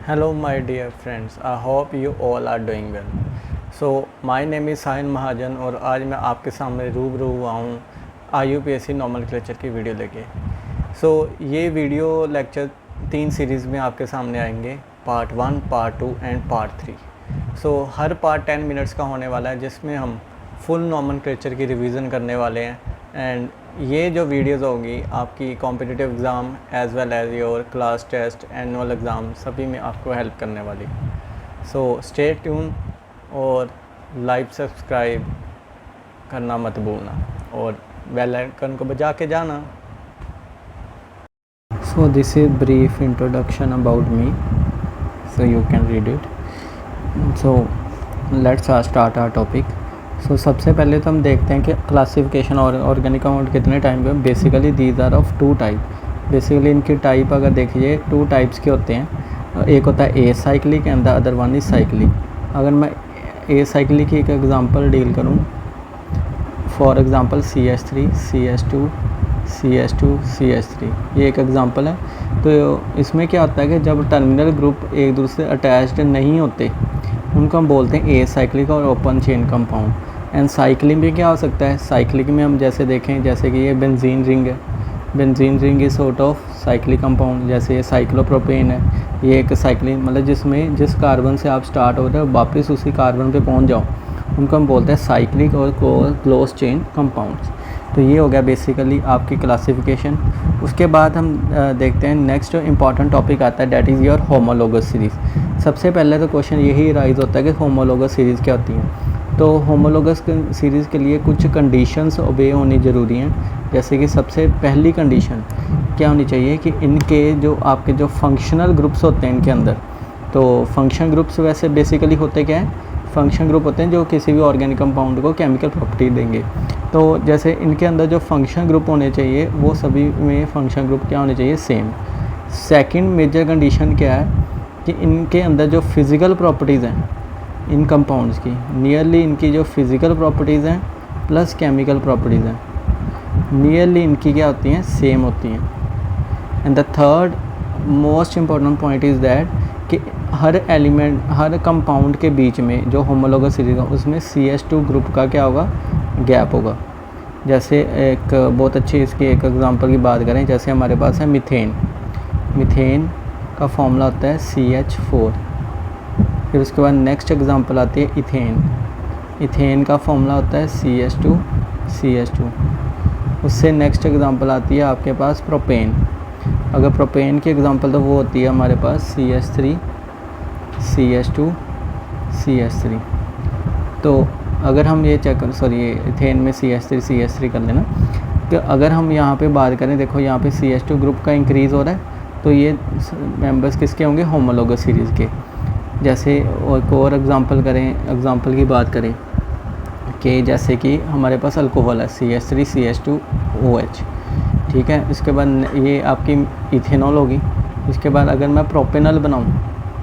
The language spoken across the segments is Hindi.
Hello my dear friends, I hope you all are doing well. So my name is Sahin महाजन और आज मैं आपके सामने रूबरू हुआ हूँ IUPAC नॉमेनक्लेचर की वीडियो लेके। ये वीडियो लेक्चर 3 सीरीज़ में आपके सामने आएंगे, part 1, part 2 and part 3। Her part 10 minutes का होने वाला है जिसमें हम फुल नॉमेनक्लेचर की रिवीजन करने वाले हैं। एंड ये जो वीडियोस होगी आपकी competitive exam as well as your class test, annual exam सभी में आपको हेल्प करने वाली। स्टे ट्यून और लाइक सब्सक्राइब करना मत भूलना और बेल आइकन को बजा के जाना। This is brief introduction about me, so you can read it. Let's start our topic. सबसे पहले तो हम देखते हैं कि क्लासिफिकेशन और ऑर्गेनिक कंपाउंड कितने टाइप के। Basically these are of 2 type. Basically इनकी टाइप अगर देखिए 2 टाइप्स के होते हैं। एक होता है a cyclic and the other one is cyclic. अगर मैं ए साइक्लिक की एक एग्जांपल डील करूं, for example CH3 CH2 CH2 CH3, ये एक एग्जांपल है। तो इसमें क्या होता है कि जब टर्मिनल ग्रुप एक दूसरे से अटैच्ड नहीं होते उनको हम बोलते हैं ए साइक्लिक और open chain compound. And cyclic में क्या हो सकता है, साइक्लिक में हम जैसे देखें, जैसे कि ये बेंजीन रिंग है। Benzene ring is sort of cyclic compound. जैसे ये साइक्लोप्रोपेन है, ये एक साइक्लिक मतलब जिसमें जिस कार्बन से आप स्टार्ट हो रहे हो वापस उसी कार्बन पे पहुंच जाओ, उनको हम बोलते हैं साइक्लिक और क्लोज चेन कंपाउंड्स। तो ये हो गया बेसिकली आपकी क्लासिफिकेशन। उसके बाद हम देखते हैं नेक्स्ट जो इम्पॉर्टेंट टॉपिक आता है, that is your homologous series. सबसे पहले तो क्वेश्चन यही राइज होता है कि होमोलोगस सीरीज़ क्या होती है। तो होमोलोगस सीरीज़ के लिए कुछ कंडीशंस ओबे होनी ज़रूरी हैं। जैसे कि सबसे पहली कंडीशन क्या होनी चाहिए कि इनके जो आपके जो फंक्शनल ग्रुप्स होते हैं इनके अंदर, तो फंक्शन ग्रुप्स वैसे बेसिकली होते क्या हैं, फंक्शन ग्रुप होते हैं जो किसी भी ऑर्गेनिक कंपाउंड को केमिकल प्रॉपर्टी देंगे। तो जैसे इनके अंदर जो फंक्शन ग्रुप होने चाहिए वो सभी में फंक्शन ग्रुप क्या होने चाहिए, सेम। सेकंड मेजर कंडीशन क्या है कि इनके अंदर जो फिज़िकल प्रॉपर्टीज़ हैं इन कंपाउंड्स की, नियरली इनकी जो फिज़िकल प्रॉपर्टीज़ हैं प्लस केमिकल प्रॉपर्टीज़ हैं, नियरली इनकी क्या होती हैं, सेम होती हैं। And the third most important point is that कि हर एलिमेंट, हर कंपाउंड के बीच में जो होमोलोगस सीरीज होगा उसमें CH2 ग्रुप का क्या होगा, गैप होगा। जैसे एक बहुत अच्छी इसकी एक एग्जांपल की बात करें, जैसे हमारे पास है मीथेन। मीथेन का फॉर्मूला होता है CH4। फिर उसके बाद नेक्स्ट एग्जांपल आती है इथेन। इथेन का फॉर्मूला होता है CH2 CH2। उससे नेक्स्ट एग्जांपल आती है आपके पास प्रोपेन। अगर प्रोपेन की एग्जांपल तो वो होती है हमारे पास CH3 CH2 CH3। तो अगर हम ये चेक ये इथेन में CH3 कर लेना, तो अगर हम यहाँ पे बात करें, देखो यहाँ पे CH2 ग्रुप का इंक्रीज़ हो रहा है, तो ये मेंबर्स किसके होंगे, होमोलोगस सीरीज़ के। जैसे और एग्जांपल की बात करें कि जैसे कि हमारे पास अल्कोहल है CH3 CH2OH, ठीक है। इसके बाद ये आपकी इथेनॉल होगी। इसके बाद अगर मैं प्रोपेनॉल बनाऊँ,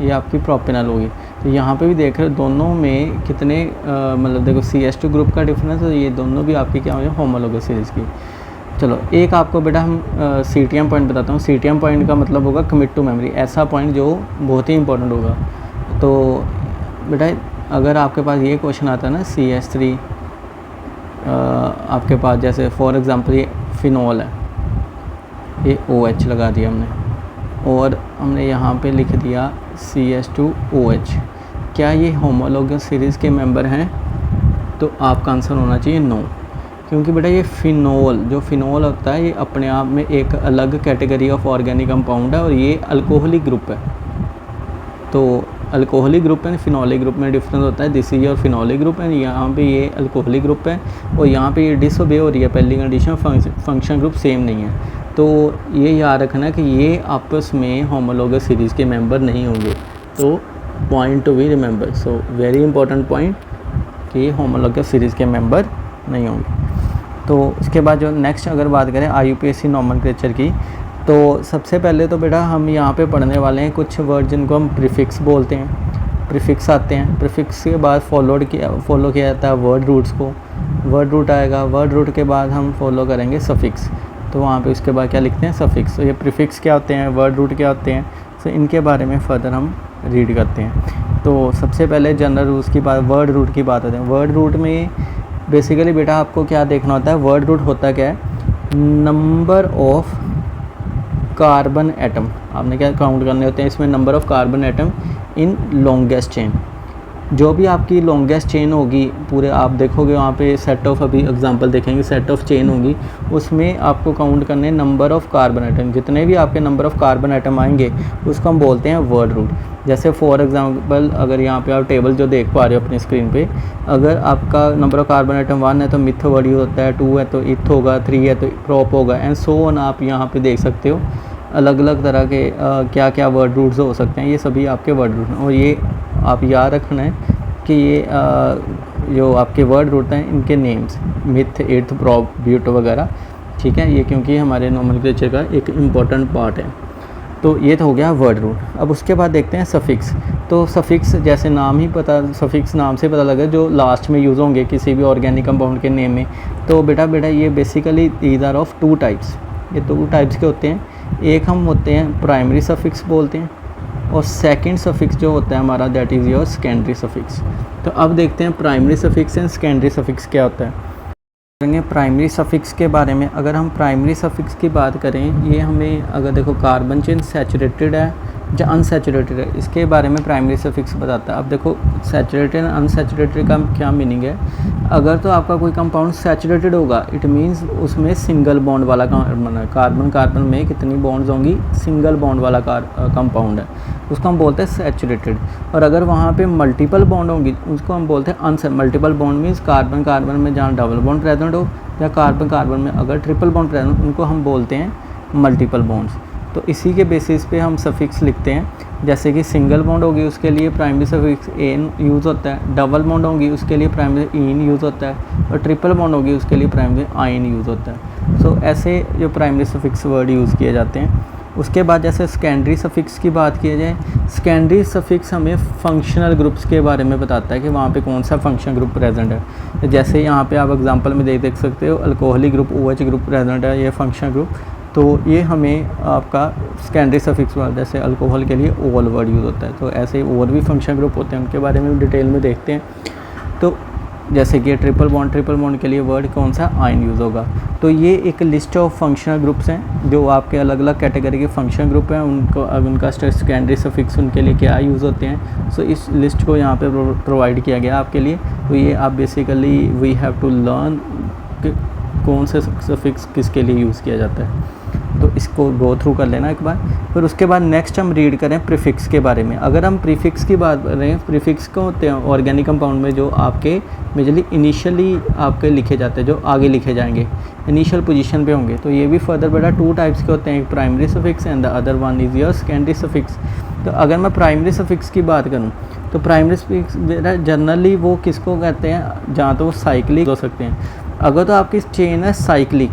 ये आपकी प्रोपेनॉल होगी। तो यहाँ पे भी देख रहे हो दोनों में कितने मतलब देखो CH2 ग्रुप का डिफरेंस है, ये दोनों भी आपकी क्या होंगे, होमोलोगस सीरीज़ की। चलो एक आपको बेटा हम CTM पॉइंट बताता हूँ। CTM पॉइंट का मतलब होगा कमिट टू मेमोरी, ऐसा पॉइंट जो बहुत ही इंपॉर्टेंट होगा। तो बेटा अगर आपके पास ये क्वेश्चन आता है ना, CH3 आपके पास जैसे फॉर एग्ज़ाम्पल ये फिनॉल है, ये OH लगा दिया हमने और हमने यहाँ पे लिख दिया CH2OH। क्या ये होमोलोगस सीरीज़ के मेंबर हैं? तो आपका आंसर होना चाहिए नो, क्योंकि बेटा ये फिनॉल, जो फिनॉल होता है ये अपने आप में एक अलग कैटेगरी ऑफ ऑर्गेनिक कंपाउंड है और ये अल्कोहलिक ग्रुप है। तो alcoholic group and phenolic group में डिफरेंस होता है। This is your phenolic group and यहाँ पे ये अल्कोहलिक ग्रुप है और यहाँ पे ये डिसओबे हो रही है पहली कंडीशन, फंक्शन ग्रुप सेम नहीं है। तो ये याद रखना कि ये आपस में होमोलोगस सीरीज़ के मेंबर नहीं होंगे। तो point to be remember, so very important point कि होमोलोगस सीरीज़ के मेंबर नहीं होंगे। तो उसके बाद जो नेक्स्ट अगर बात करें IUPAC नॉमेनक्लेचर की, तो सबसे पहले तो बेटा हम यहाँ पे पढ़ने वाले हैं कुछ वर्ड जिनको हम प्रीफिक्स बोलते हैं। प्रीफिक्स आते हैं, प्रीफिक्स के बाद फॉलो किया जाता है वर्ड रूट्स को। वर्ड रूट आएगा, वर्ड रूट के बाद हम फॉलो करेंगे सफिक्स। तो वहाँ पे उसके बाद क्या लिखते हैं, सफिक्स। तो ये प्रीफिक्स क्या होते हैं, वर्ड रूट क्या होते हैं, तो इनके बारे में फर्दर हम रीड करते हैं। तो सबसे पहले जनरल रूल्स की बात, वर्ड रूट की बात होती है। वर्ड रूट में बेसिकली बेटा आपको क्या देखना होता है, वर्ड रूट होता क्या है, नंबर ऑफ कार्बन एटम, आपने क्या काउंट करने होते हैं इसमें, number of carbon atom in longest chain. जो भी आपकी लॉन्गेस्ट चेन होगी पूरे, आप देखोगे वहाँ पे सेट ऑफ, अभी एग्जांपल देखेंगे, सेट ऑफ चेन होगी, उसमें आपको काउंट करने नंबर ऑफ कार्बन एटम, जितने भी आपके नंबर ऑफ कार्बन एटम आएंगे उसको हम बोलते हैं वर्ड रूट। जैसे फॉर एग्जांपल अगर यहाँ पे आप टेबल जो देख पा रहे हो अपनी स्क्रीन पे, अगर आपका नंबर ऑफ कार्बन एटम 1 है तो मिथ वर्ड यूज होता है, 2 है तो इथ होगा, 3 है तो प्रोप होगा, एंड सो ऑन। आप यहाँ पे देख सकते हो अलग अलग तरह के क्या क्या वर्ड रूट्स हो सकते हैं, ये सभी आपके वर्ड रूट हैं। और ये आप याद रखना है कि ये जो आपके वर्ड रूट हैं इनके नेम्स मिथ, इर्थ, प्रॉप, ब्यूट वगैरह, ठीक है, ये क्योंकि हमारे नोमेनक्लेचर का एक इम्पॉर्टेंट पार्ट है। तो ये तो हो गया वर्ड रूट। अब उसके बाद देखते हैं सफिक्स। तो सफिक्स जैसे नाम ही पता, सफिक्स नाम से पता लगा जो लास्ट में यूज़ होंगे किसी भी ऑर्गेनिक कंपाउंड के नेम में। तो बेटा ये basically these are of 2 types, ये 2 टाइप्स के होते हैं। एक हम होते हैं प्राइमरी सफिक्स बोलते हैं, और सेकंड सफिक्स जो होता है हमारा that is your secondary suffix. तो अब देखते हैं primary suffix and secondary suffix क्या होता है। करेंगे प्राइमरी सफिक्स के बारे में। अगर हम प्राइमरी सफिक्स की बात करें, ये हमें अगर देखो कार्बन चेन सैचुरेटेड है या अनसैचुरेटेड है, इसके बारे में प्राइमरी सफिक्स बताता है। अब देखो सैचुरेटेड एंड अनसैचुरेटेड का क्या मीनिंग है। अगर तो आपका कोई कंपाउंड सैचुरेटेड होगा, इट मीन्स उसमें सिंगल बॉन्ड वाला कार्बन है, कार्बन कार्बन में कितनी बॉन्ड्स होंगी, सिंगल बॉन्ड वाला कंपाउंड है, उसको हम बोलते हैं सैचुरेटेड। और अगर वहाँ पे मल्टीपल बॉन्ड होंगी उसको हम बोलते हैं multiple bond means carbon carbon में जहाँ डबल बॉन्ड प्रेजेंट हो, या कार्बन कार्बन में अगर ट्रिपल बॉन्ड प्रेजेंट हो, उनको हम बोलते हैं मल्टीपल बॉन्ड्स। तो इसी के बेसिस पे हम सफिक्स लिखते हैं। जैसे कि सिंगल बॉन्ड होगी उसके लिए प्राइमरी सफिक्स एन यूज़ होता है, डबल बॉन्ड होगी उसके लिए प्राइमरी इन यूज़ होता है, और ट्रिपल बॉन्ड होगी उसके लिए प्राइमरी आइन यूज़ होता है। सो ऐसे जो प्राइमरी सफिक्स वर्ड यूज़ किए जाते हैं। उसके बाद जैसे सेकेंडरी सफिक्स की बात की जाए, सेकेंडरी सफिक्स हमें फंक्शनल ग्रुप्स के बारे में बताता है कि वहाँ पे कौन सा फंक्शन ग्रुप प्रेजेंट है। जैसे यहाँ पे आप एग्जांपल में देख सकते हो alcoholic group OH group present है, ये फंक्शन ग्रुप। तो ये हमें आपका सेकेंडरी सफिक्स वर्ड, जैसे अल्कोहल के लिए ओल वर्ड यूज़ होता है। तो ऐसे ही और भी फंक्शन ग्रुप होते हैं, उनके बारे में डिटेल में देखते हैं। तो जैसे कि ट्रिपल बॉन्ड के लिए वर्ड कौन सा, आइन यूज़ होगा। तो ये एक लिस्ट ऑफ फंक्शनल ग्रुप्स हैं जो आपके अलग अलग कैटेगरी के फंक्शन ग्रुप हैं, उनको अब उनका सेकेंडरी सफिक्स उनके लिए क्या यूज़ होते हैं। सो इस लिस्ट को यहाँ पे प्रोवाइड किया गया आपके लिए। तो ये आप basically we have to learn कि कौन से सफिक्स किसके लिए यूज़ किया जाता है। तो इसको गो थ्रू कर लेना एक बार। फिर उसके बाद नेक्स्ट हम रीड करें प्रीफिक्स के बारे में। अगर हम प्रीफिक्स की बात करें, प्रीफिक्स को होते हैं ऑर्गेनिक कंपाउंड में जो आपके मेजरली इनिशियली आपके लिखे जाते हैं, जो आगे लिखे जाएंगे, इनिशियल पोजीशन पे होंगे। तो ये भी फर्दर बेटा 2 टाइप्स के होते हैं, एक primary suffix and the other one is your secondary suffix. तो अगर मैं प्राइमरी सफिक्स की बात करूँ तो प्राइमरी सफिक्स बेटा जनरली वो किसको कहते हैं, जहाँ तो वो साइक्लिक हो सकते हैं। अगर तो आपकी चेन है साइक्लिक,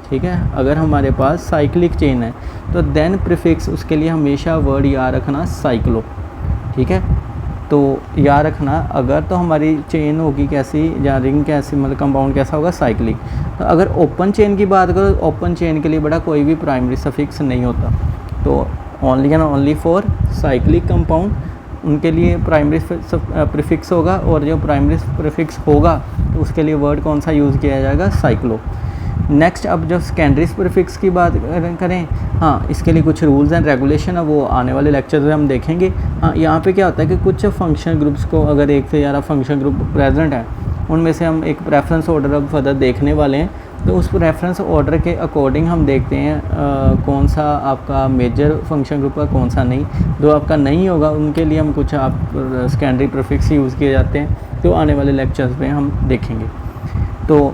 ठीक है, अगर हमारे पास साइक्लिक चेन है तो देन प्रीफिक्स उसके लिए हमेशा वर्ड याद रखना साइक्लो, ठीक है। तो याद रखना अगर तो हमारी चेन होगी कैसी या रिंग कैसी, मतलब कंपाउंड कैसा होगा, साइक्लिक। तो अगर ओपन चेन की बात करो, ओपन चेन के लिए बड़ा कोई भी प्राइमरी सफिक्स नहीं होता। तो only and only for cyclic compound उनके लिए प्राइमरी प्रीफिक्स होगा, और जो प्राइमरी प्रीफिक्स होगा तो उसके लिए वर्ड कौन सा यूज़ किया जाएगा, साइक्लो। नेक्स्ट अब जो सेकेंडरी प्रीफिक्स की बात करें, हाँ इसके लिए कुछ रूल्स एंड रेगुलेशन है, वो आने वाले लेक्चर्स में हम देखेंगे। हाँ यहाँ पे क्या होता है कि कुछ फंक्शन ग्रुप्स को अगर एक से ज़्यादा फंक्शन ग्रुप प्रेजेंट है, उनमें से हम एक प्रेफरेंस ऑर्डर अब फर्दर देखने वाले हैं। तो उस प्रेफरेंस ऑर्डर के अकॉर्डिंग हम देखते हैं कौन सा आपका मेजर फंक्शन ग्रुप है, कौन सा नहीं। जो आपका नहीं होगा उनके लिए हम कुछ आप सेकेंडरी प्रीफिक्स यूज़ किए जाते हैं, तो आने वाले लेक्चर्स में हम देखेंगे। तो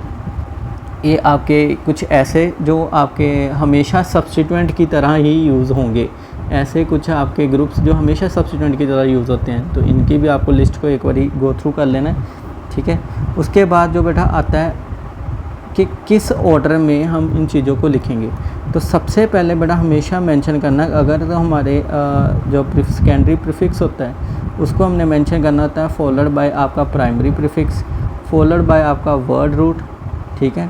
ये आपके कुछ ऐसे जो आपके हमेशा सब्स्टिट्यूएंट की तरह ही यूज़ होंगे, ऐसे कुछ आपके ग्रुप्स जो हमेशा सब्स्टिट्यूएंट की तरह यूज़ होते हैं। तो इनकी भी आपको लिस्ट को एक बार गो थ्रू कर लेना है, ठीक है। उसके बाद जो बेटा आता है कि किस ऑर्डर में हम इन चीज़ों को लिखेंगे। तो सबसे पहले बेटा हमेशा मेंशन करना, अगर तो हमारे जो सेकेंडरी प्रीफिक्स होता है उसको हमने मेंशन करना होता है फॉलोड बाय आपका प्राइमरी प्रीफिक्स, फॉलोड बाय आपका वर्ड रूट, ठीक है।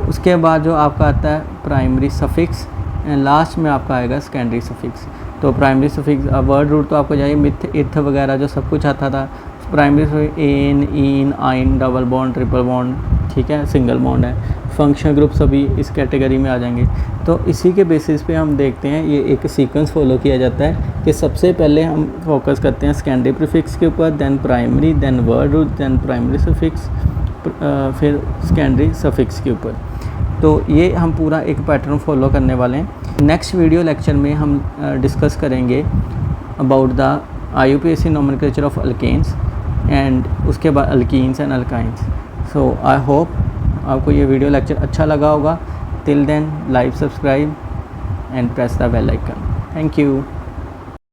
उसके बाद जो आपका आता है प्राइमरी सफिक्स, एंड लास्ट में आपका आएगा सेकेंडरी सफिक्स। तो प्राइमरी सफिक्स वर्ड रूट तो आपको चाहिए मिथ इथ वगैरह जो सब कुछ आता था। प्राइमरी सफिक्स एन इन आइन डबल बॉन्ड ट्रिपल बॉन्ड, ठीक है, सिंगल बॉन्ड है। फंक्शनल ग्रुप सभी इस कैटेगरी में आ जाएंगे। तो इसी के बेसिस पे हम देखते हैं ये एक सीक्वेंस फॉलो किया जाता है कि सबसे पहले हम फोकस करते हैं सेकेंडरी प्रीफिक्स के ऊपर, then primary, then word root, then primary suffix, फिर सेकेंडरी सफिक्स के ऊपर। तो ये हम पूरा एक पैटर्न फॉलो करने वाले हैं। नेक्स्ट वीडियो लेक्चर में हम डिस्कस करेंगे about the IUPAC nomenclature of alkanes and उसके बाद alkenes and alkynes. So I hope आपको ये वीडियो लेक्चर अच्छा लगा होगा। Till then like, subscribe and press the bell icon. Thank you.